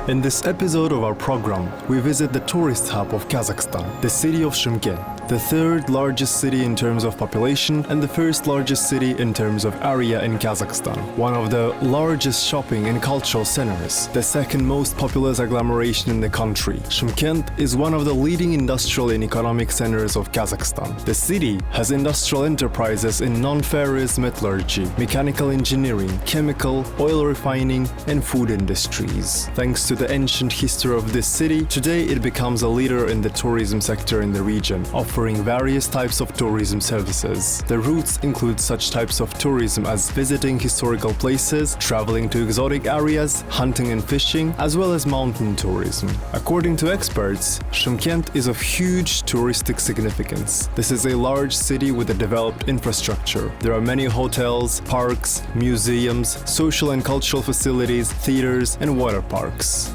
In this episode of our program, we visit the tourist hub of Kazakhstan, the city of Shymkent, the third largest city in terms of population and the first largest city in terms of area in Kazakhstan. One of the largest shopping and cultural centers, the second most populous agglomeration in the country. Shymkent is one of the leading industrial and economic centers of Kazakhstan. The city has industrial enterprises in non-ferrous metallurgy, mechanical engineering, chemical, oil refining, and food industries. Thanks to the ancient history of this city, today it becomes a leader in the tourism sector in the region, offering various types of tourism services. The routes include such types of tourism as visiting historical places, traveling to exotic areas, hunting and fishing, as well as mountain tourism. According to experts, Shymkent is of huge touristic significance. This is a large city with a developed infrastructure. There are many hotels, parks, museums, social and cultural facilities, theaters, and water parks.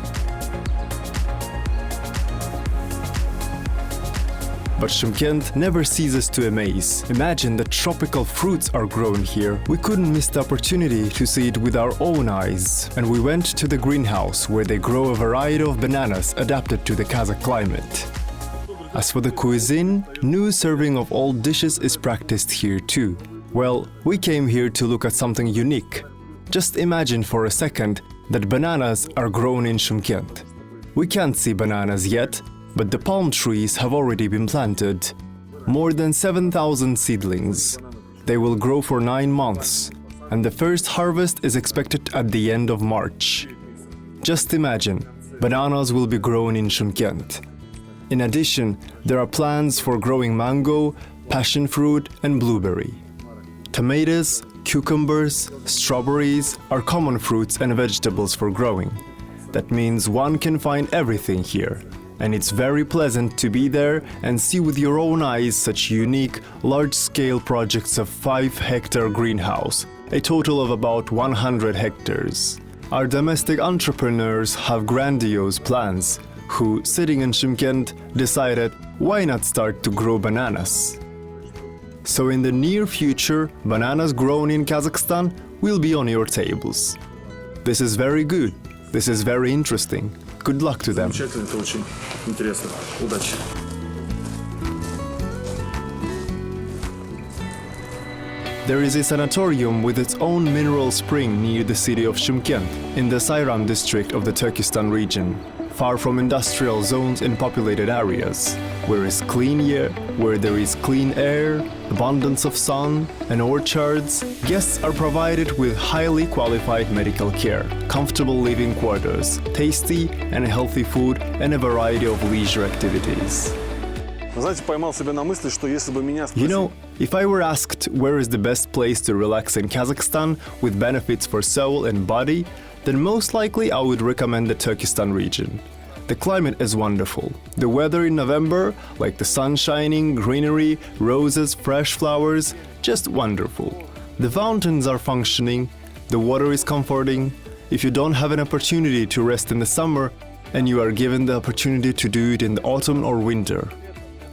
But Shymkent never ceases to amaze. Imagine that tropical fruits are grown here. We couldn't miss the opportunity to see it with our own eyes. And we went to the greenhouse where they grow a variety of bananas adapted to the Kazakh climate. As for the cuisine, new serving of all dishes is practiced here too. Well, we came here to look at something unique. Just imagine for a second that bananas are grown in Shymkent. We can't see bananas yet, but the palm trees have already been planted. More than 7,000 seedlings. They will grow for 9 months, and the first harvest is expected at the end of March. Just imagine, bananas will be grown in Shymkent. In addition, there are plans for growing mango, passion fruit, and blueberry. Tomatoes, cucumbers, strawberries are common fruits and vegetables for growing. That means one can find everything here. And it's very pleasant to be there and see with your own eyes such unique, large-scale projects of 5-hectare greenhouse, a total of about 100 hectares. Our domestic entrepreneurs have grandiose plans, who, sitting in Shymkent, decided, why not start to grow bananas? So in the near future, bananas grown in Kazakhstan will be on your tables. This is very good. This is very interesting. Good luck to them. Это очень интересно. Удачи. There is a sanatorium with its own mineral spring near the city of Shymkent, in the Sairam district of the Turkestan region, far from industrial zones and populated areas, where is clean air, where there is clean air, abundance of sun, and orchards. Guests are provided with highly qualified medical care, comfortable living quarters, tasty and healthy food, and a variety of leisure activities. You know, if I were asked where is the best place to relax in Kazakhstan with benefits for soul and body, then most likely I would recommend the Turkestan region. The climate is wonderful. The weather in November, like the sun shining, greenery, roses, fresh flowers, just wonderful. The fountains are functioning, the water is comforting. If you don't have an opportunity to rest in the summer, and you are given the opportunity to do it in the autumn or winter,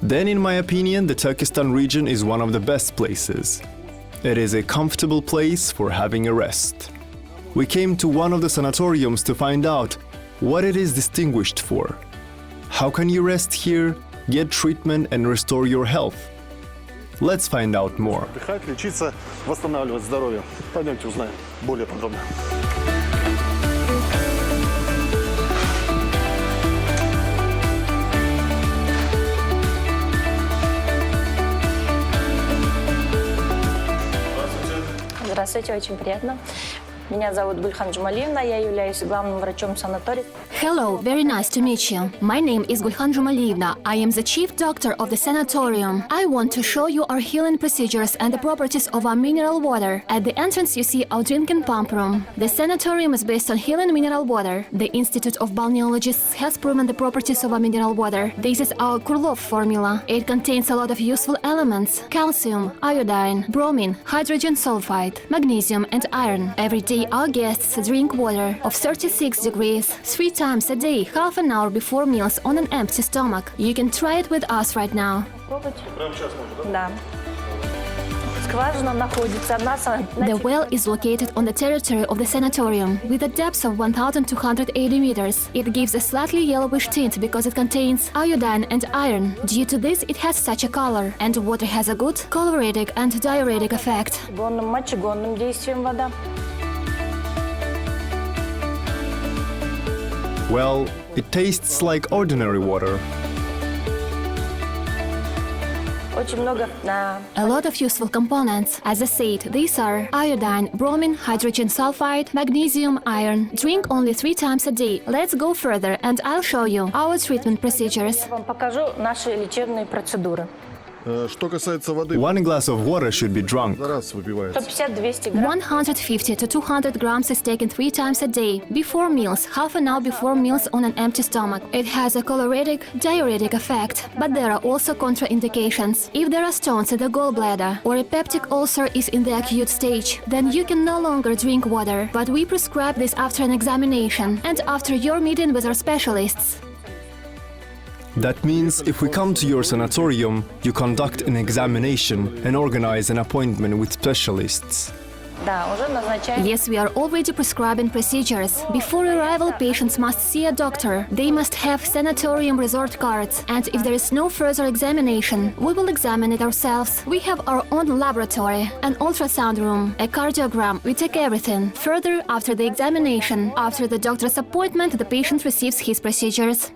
then in my opinion, the Turkestan region is one of the best places. It is a comfortable place for having a rest. We came to one of the sanatoriums to find out what it is distinguished for. How can you rest here, get treatment and restore your health? Let's find out more. Отдыхать, лечиться, восстанавливать здоровье. Пойдемте узнаем более подробно. Здравствуйте, очень приятно. Меня зовут Гульхан Джумалиевна, я являюсь главным врачом санатория. Hello, very nice to meet you. My name is Gulkhan Jumalievna. I am the chief doctor of the sanatorium. I want to show you our healing procedures and the properties of our mineral water. At the entrance you see our drinking pump room. The sanatorium is based on healing mineral water. The Institute of Balneologists has proven the properties of our mineral water. This is our Kurlov formula. It contains a lot of useful elements: calcium, iodine, bromine, hydrogen sulfide, magnesium and iron. Every day our guests drink water of 36 degrees 3 times a day, half an hour before meals on an empty stomach. You can try it with us right now. Да. Скважина находится The well is located on the territory of the sanatorium with a depth of 1,280 meters. It gives a slightly yellowish tint because it contains iodine and iron. Due to this, it has such a color, and water has a good choleritic and diuretic effect. гонным, мочегонным действием вода. Well, it tastes like ordinary water. Очень много A lot of useful components. As I said, these are iodine, bromine, hydrogen sulfide, magnesium, iron. Drink only 3 times a day. Let's go further and I'll show you our treatment procedures. вам покажу наши лечебные процедуры. Что касается воды, One glass of water should be drunk. за раз выпивается. 150-200 грамм. 150 to 200 grams is taken 3 times a day. Before meals, half an hour before meals on an empty stomach. It has a choleritic, diuretic effect. But there are also contraindications. If there are stones in the gallbladder or a peptic ulcer is in the acute stage, then you can no longer drink water. But we prescribe this after an examination and after your meeting with our specialists. That means if we come to your sanatorium, you conduct an examination and organize an appointment with specialists. Да, уже назначаем. Yes, we are already prescribing procedures. Before arrival, patients must see a doctor. They must have sanatorium resort cards. And if there is no further examination, we will examine it ourselves. We have our own laboratory, an ultrasound room, a cardiogram. We take everything. Further, after the examination, after the doctor's appointment, the patient receives his procedures.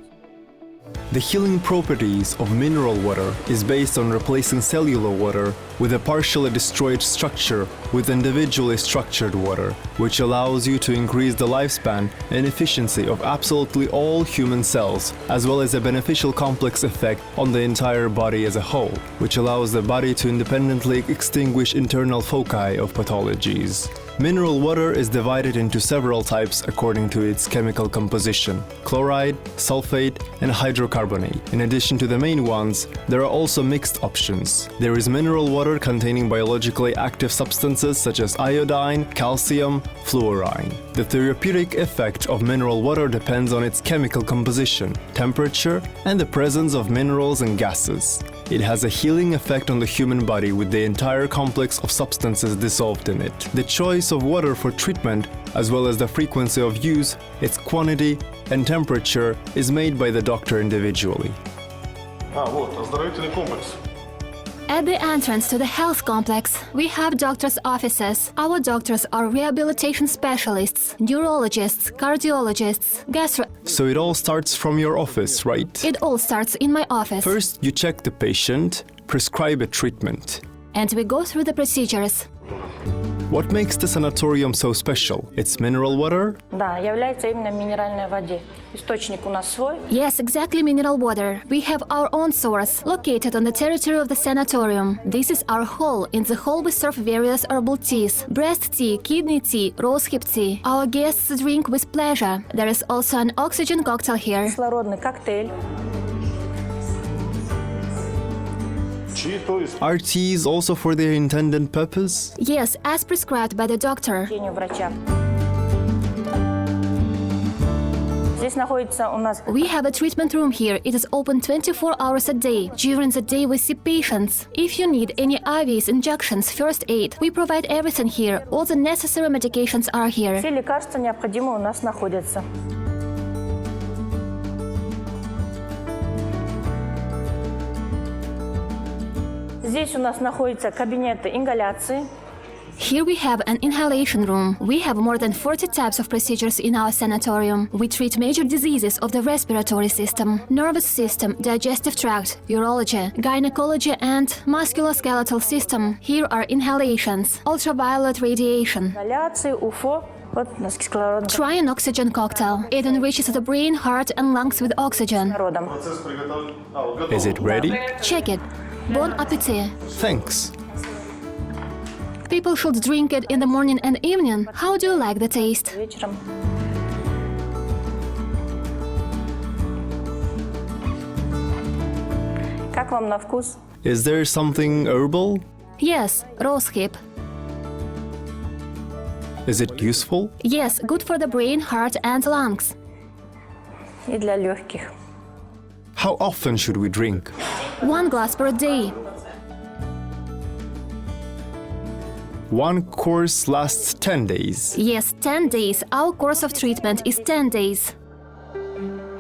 The healing properties of mineral water is based on replacing cellular water with a partially destroyed structure with individually structured water, which allows you to increase the lifespan and efficiency of absolutely all human cells, as well as a beneficial complex effect on the entire body as a whole, which allows the body to independently extinguish internal foci of pathologies. Mineral water is divided into several types according to its chemical composition: chloride, sulfate, and hydrocarbonate. In addition to the main ones, there are also mixed options. There is mineral water containing biologically active substances such as iodine, calcium, fluorine. The therapeutic effect of mineral water depends on its chemical composition, temperature, and the presence of minerals and gases. It has a healing effect on the human body with the entire complex of substances dissolved in it. The choice of water for treatment, as well as the frequency of use, its quantity, and temperature is made by the doctor individually. Вот, оздоровительный комплекс. At the entrance to the health complex, we have doctors' offices. Our doctors are rehabilitation specialists, neurologists, cardiologists, So it all starts from your office, right? It all starts in my office. First, you check the patient, prescribe a treatment. And we go through the procedures. What makes the sanatorium so special? It's mineral water? Да, является именно минеральной воде. Источник у нас свой. Yes, exactly, mineral water. We have our own source, located on the territory of the sanatorium. This is our hall. In the hall we serve various herbal teas: breast tea, kidney tea, rosehip tea. Our guests drink with pleasure. There is also an oxygen cocktail here. Кислородный коктейль. Are teas also for their intended purpose? Yes, as prescribed by the doctor. Врача. Здесь находится у нас We have a treatment room here. It is open 24 hours a day. During the day we see patients. If you need any IVs, injections, first aid, we provide everything here. All the necessary medications are here. все лекарства необходимые у нас находятся. Здесь у нас находятся кабинеты ингаляции. Here we have an inhalation room. We have more than 40 types of procedures in our sanatorium. We treat major diseases of the respiratory system, nervous system, digestive tract, urology, gynecology, and musculoskeletal system. Here are inhalations, ultraviolet radiation. Ингаляции, УФО. Вот у нас кислородный Try an oxygen cocktail. It enriches the brain, heart, and lungs with oxygen. кислородом. Is it ready? Check it. Bon appetit. Thanks. People should drink it in the morning and evening. How do you like the taste? Вечером. Как вам на вкус? Is there something herbal? Yes, rosehip. Is it useful? Yes, good for the brain, heart, and lungs. И для легких. How often should we drink? 1 glass per day. one course lasts 10 days. Yes, 10 days. Our course of treatment is 10 days.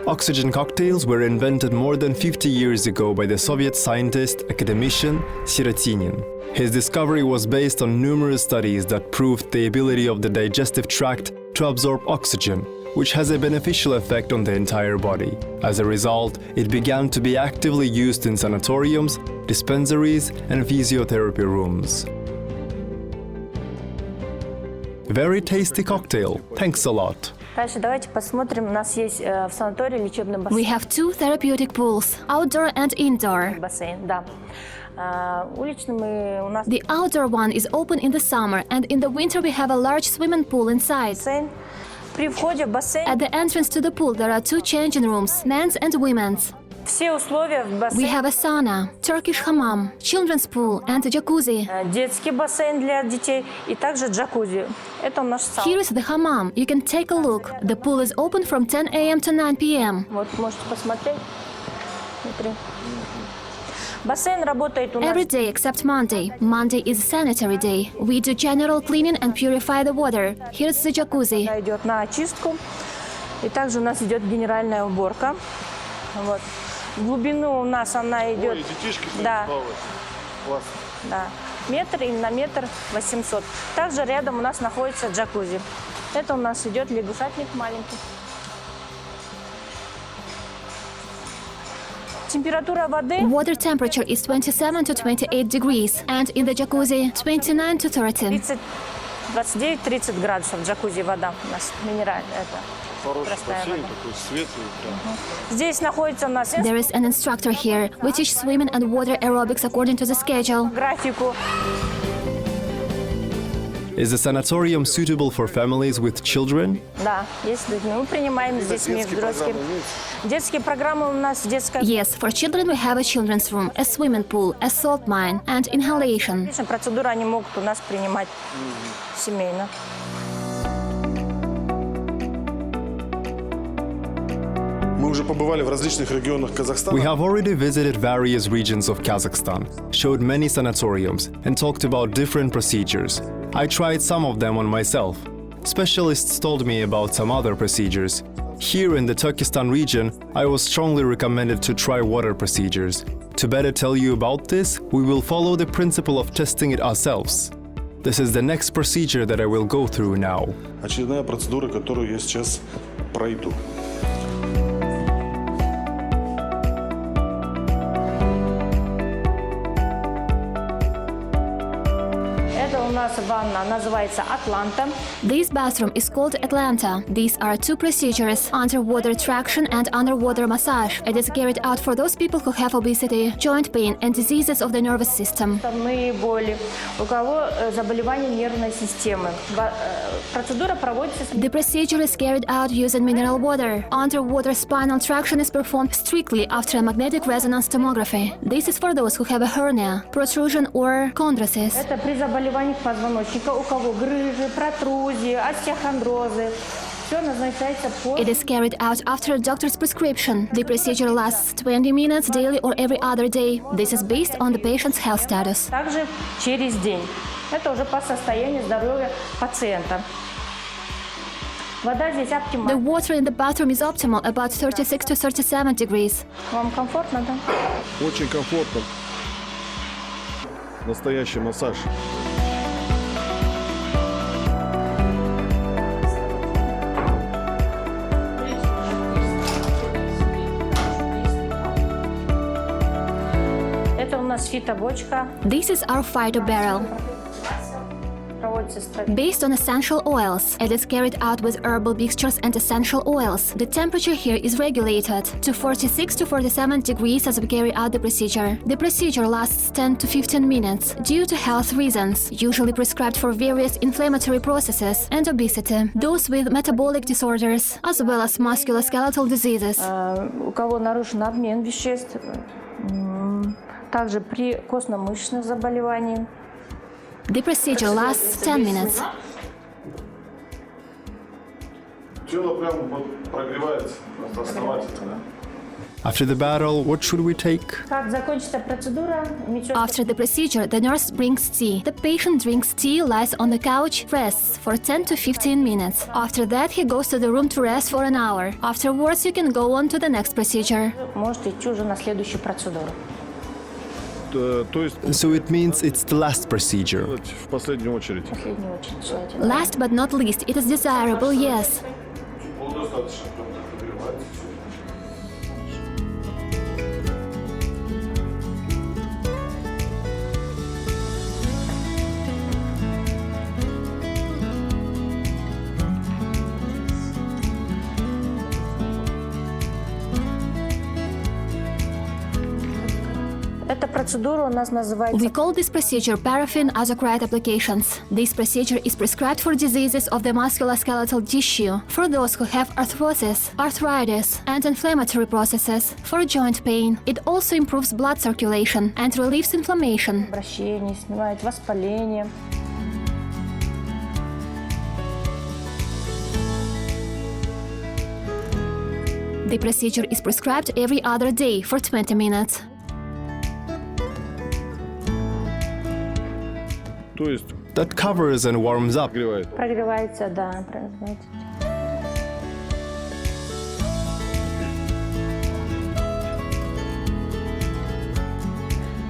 Oxygen cocktails were invented more than 50 years ago by the Soviet scientist, academician Sirotinin. His discovery was based on numerous studies that proved the ability of the digestive tract to absorb oxygen, which has a beneficial effect on the entire body. As a result, it began to be actively used in sanatoriums, dispensaries, and physiotherapy rooms. Very tasty cocktail. Thanks a lot. Дальше давайте посмотрим. У нас есть в санатории лечебный We have 2 therapeutic pools, outdoor and indoor. бассейн. Да. Уличный мы у нас The outdoor one is open in the summer, and in the winter we have a large swimming pool inside. бассейн. При входе в бассейн At the entrance to the pool there are 2 changing rooms, men's and women's. все условия в We бассейне. have a sauna, Turkish hammam, children's pool and a jacuzzi. Детский бассейн для детей и также джакузи. Это наш сауна. Here is the hammam. You can take a look. The pool is open from 10 a.m. to 9 p.m. Вот можете посмотреть. Смотри. Бассейн работает у нас. Every day except Monday. Monday is sanitary day. We do general cleaning and purify the water. Here's the jacuzzi. Она идет на очистку. И также у нас идет генеральная уборка. Вот. В глубину у нас она идет. Ой, детишки Да. плавают. Класс. Да. Метр и на метр 800. Также рядом у нас находится джакузи. Это у нас идет лягушатник маленький. Температура воды Water temperature is 27 to 28 degrees, and in the jacuzzi 29 to 30. 29-30 градусов. Джакузи вода у нас минеральная. Это Хороший простая бассейн, вода. такой светлый. Прям. Здесь находится у нас There is an instructor here. We teach swimming and water aerobics according to the schedule. графику. Is the sanatorium suitable for families with children? Да, есть люди. Мы принимаем с детьми, Детские взрослыми. программы имеются? Детские программы у нас детская. Yes, for children we have a children's room, a swimming pool, a salt mine, and inhalation. Процедуры они могут у нас принимать семейно. Мы уже побывали в различных регионах Казахстана. We have already visited various regions of Kazakhstan, showed many sanatoriums, and talked about different procedures. I tried some of them on myself. Specialists told me about some other procedures. Here in the Turkestan region, I was strongly recommended to try water procedures. To better tell you about this, we will follow the principle of testing it ourselves. This is the next procedure that I will go through now. Очередная процедура, которую я сейчас пройду. Это у нас ванна, называется Атланта. This bathroom is called Atlanta. These are 2 procedures, underwater traction and underwater massage. It is carried out for those people who have obesity, joint pain and diseases of the nervous system. Суставные боли, у кого заболевания нервной системы. Процедура проводится с The procedure is carried out using mineral water. Underwater spinal traction is performed strictly after a magnetic resonance tomography. This is for those who have a hernia, protrusion or chondrosis. Это при заболеваниях позвоночника, у кого грыжи, протрузии, остеохондрозы. Все назначается по... It is carried out after a doctor's prescription. The procedure lasts 20 minutes daily or every other day. This is based on the patient's health status. Также через день. Это уже по состоянию здоровья пациента. Вода здесь The оптимальна. water in the bathroom is optimal, about 36 to 37 degrees. Вам комфортно, да? Очень комфортно. Настоящий массаж. Это у нас фитобочка. This is our phyto barrel. Проводится Based on essential oils, it is carried out with herbal mixtures and essential oils. The temperature here is regulated to 46 to 47 degrees as we carry out the procedure. The procedure lasts 10 to 15 minutes due to health reasons, usually prescribed for various inflammatory processes and obesity, those with metabolic disorders, as well as musculoskeletal diseases. у кого нарушен обмен веществ, также при костно-мышечных заболеваниях. The procedure lasts 10 minutes. Тело прям вот прогревается основательно, да? After the battle, what should we take? Как закончится процедура, медсестра After the procedure, the nurse brings tea. The patient drinks tea, lies on the couch, rests for 10 to 15 minutes. After that, he goes to the room to rest for an hour. Afterwards, you can go on to the next procedure. может идти уже на следующую процедуру. То есть So it means it's the last procedure. в последнюю очередь. В последнюю очередь желательно. Last but not least, it is desirable, yes. Эта процедура у нас называется We call this procedure paraffin azocrite applications. This procedure is prescribed for diseases of the musculoskeletal tissue, for those who have arthrosis, arthritis, and inflammatory processes, for joint pain. It also improves blood circulation and relieves inflammation. обращение, снимает воспаление. The procedure is prescribed every other day for 20 minutes. То есть That covers and warms up. гревает. Прогревается, да, прогревается.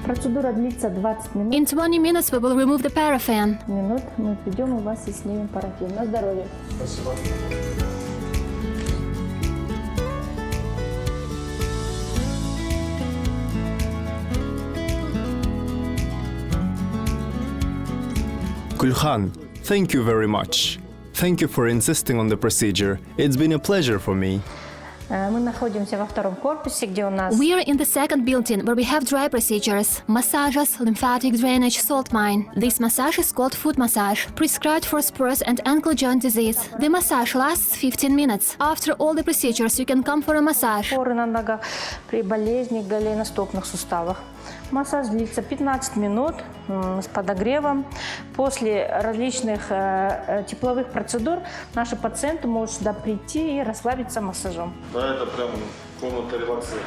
Процедура длится 20 минут. In 20 minutes, we will remove the paraffin. Мы придем у вас и снимем парафин. На здоровье. Gulkhan, thank you very much. Thank you for insisting on the procedure. It's been a pleasure for me. Мы находимся во втором корпусе, где у нас We are in the second building where we have dry procedures, massages, lymphatic drainage, salt mine. This massage is called foot massage, prescribed for spurs and ankle joint disease. The massage lasts 15 minutes. After all the procedures, you can come for a massage. опоры на ногах при болезни голеностопных суставах. Массаж длится 15 минут с подогревом. После различных тепловых процедур наши пациенты могут сюда прийти и расслабиться массажом. Да, это прям комната релаксации.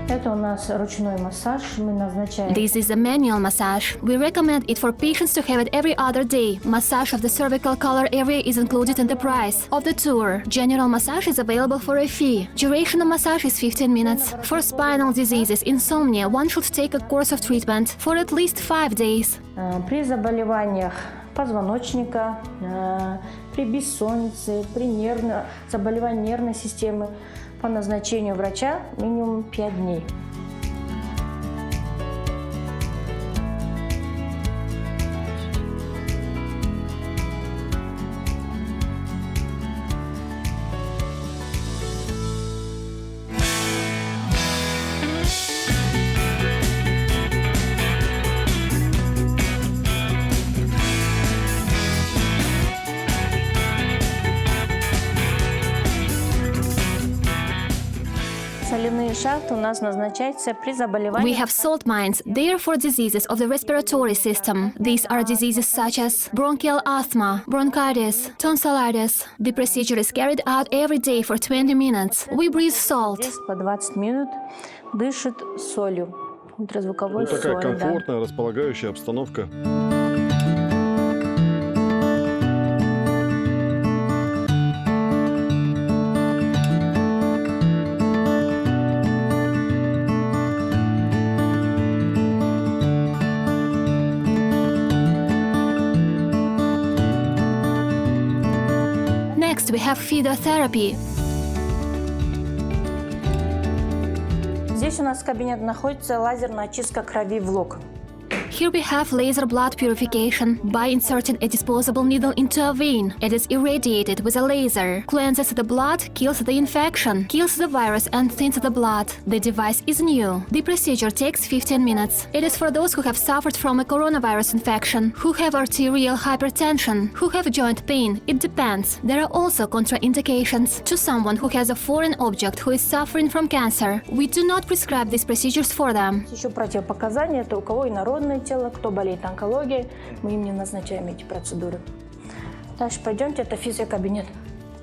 Это у нас ручной массаж. Мы назначаем This is a manual massage. We recommend it for patients to have it every other day. Massage of the cervical collar area is included in the price of the tour. General massage is available for a fee. Duration of massage is 15 minutes. For spinal diseases, insomnia, one should take a course of treatment for at least 5 days. при заболеваниях позвоночника, при бессоннице, при заболевании нервной системы по назначению врача минимум 5 дней. Соляные шахты у нас назначаются при We заболеваниях have salt mines. They are for diseases of the respiratory system. These are diseases such as bronchial asthma, bronchitis, tonsillitis. The procedure is carried out every day for 20 minutes. We breathe salt. здесь по 20 минут дышит солью, ультразвуковой Ну, такая солью. Да. комфортная, располагающая обстановка. Next, we have phytotherapy. Здесь у нас в кабинете находится лазерная очистка крови в лог. Here we have laser blood purification by inserting a disposable needle into a vein. It is irradiated with a laser, cleanses the blood, kills the infection, kills the virus and thins the blood. The device is new. The procedure takes 15 minutes. It is for those who have suffered from a coronavirus infection, who have arterial hypertension, who have joint pain. It depends. There are also contraindications. To someone who has a foreign object who is suffering from cancer, we do not prescribe these procedures for them. Еще противопоказания – это у кого инородное тело, кто болеет онкологией, мы им не назначаем эти процедуры. Дальше пойдемте, это физиокабинет.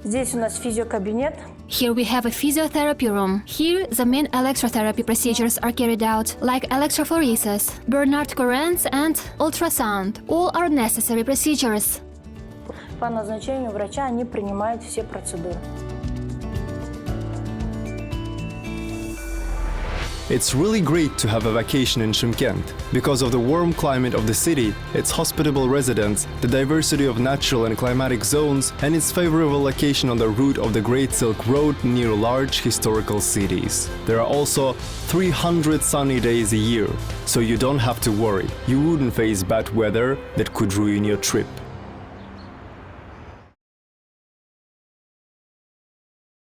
Здесь у нас физиокабинет. Here we have a physiotherapy room. Here the main electrotherapy procedures are carried out, like electrophoresis, Bernard currents and ultrasound. All are necessary procedures. По назначению врача они принимают все процедуры. It's really great to have a vacation in Shymkent. Because of the warm climate of the city, its hospitable residents, the diversity of natural and climatic zones, and its favorable location on the route of the Great Silk Road near large historical cities. There are also 300 sunny days a year, so you don't have to worry. You wouldn't face bad weather that could ruin your trip.